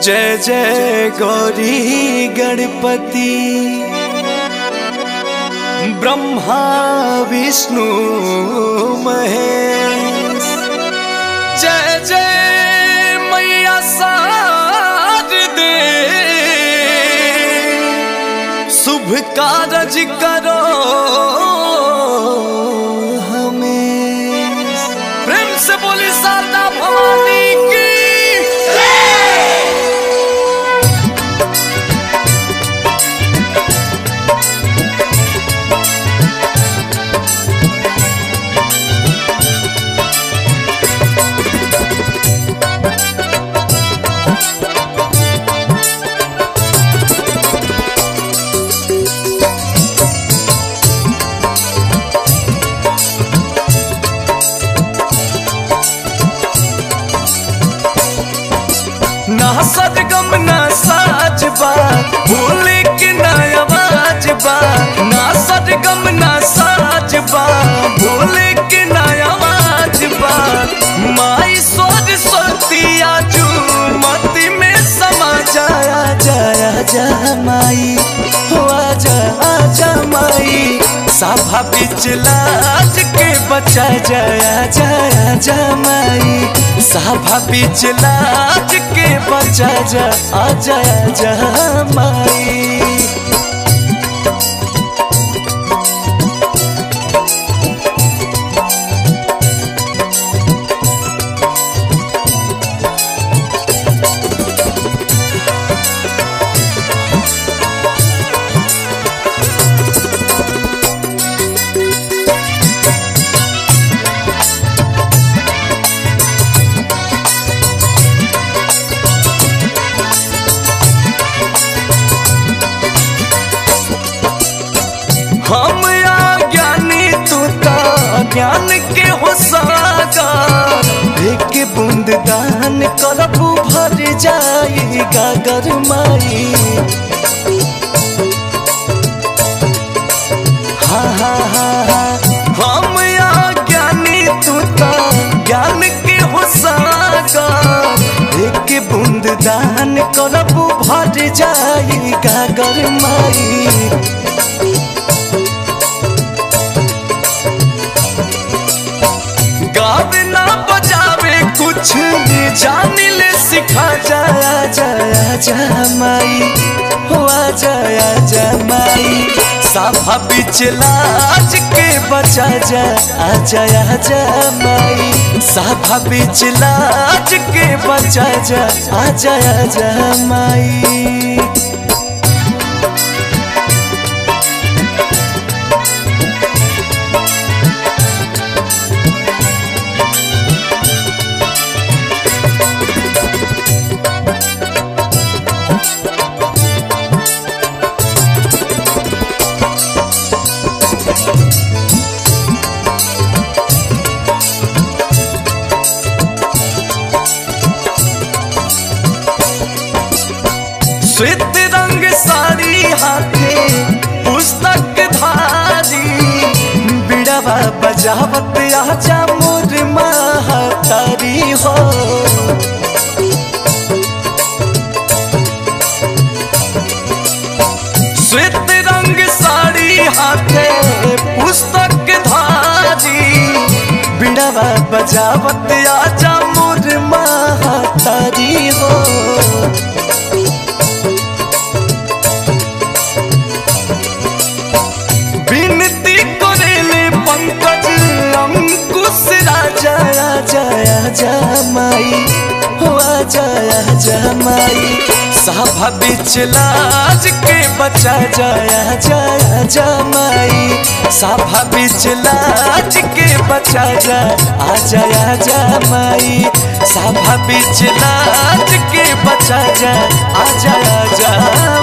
जय जय गौरी गणपति ब्रह्मा विष्णु महेश। जय जय मैया शारदे शुभ कारज करो हमें। प्रेम से बोली शारदा भवानी की। ना सरगम ना साज बा, भोले के ना आवाज बा। ना सरगम ना साज बा, भोले के ना आवाज बा। माई सरस्वती आजू मती में समा जाया जाया जा माई, हो आजा आजा माई। सभा बीच लाज के बचा जाया जाया जा माई। सभा बीच लाज के बचा जा आजा आजा माई। हम अज्ञानी तू ता ज्ञान के हो सागर। एक बूंद दान करबू भर जाई गागर माई। हा हा हा हा। हम अज्ञानी तू ता ज्ञान के हो सागर। एक बूंद दान करबू भर जाई गागर माई। गावे ना बजावे कुछ जाने ले सिखा जाया जाया जा माई, हो आ जाया जा माई। सभा बीच लाज के बचा जा आ जाया जा माई। सभा बीच लाज के बचा जा आ जाया जा माई। श्वेत रंग साड़ी हाथे पुस्तक धारी। बिड़वा बजावत आजा मोर महतारी हो। श्वेत रंग साड़ी हाथे पुस्तक धारी। बिड़वा बजावत आजा मोर महतारी हो। विनती करेले पंकज अंकुश राजा जाया जा माई, हो आ जाया जा माई। सभा बीच लाज के बचा जाया जाया जा माई। सभा बीच लाज के बचा जा आ जाया जा माई। सभा बीच लाज के बचा जा आ जाया जा।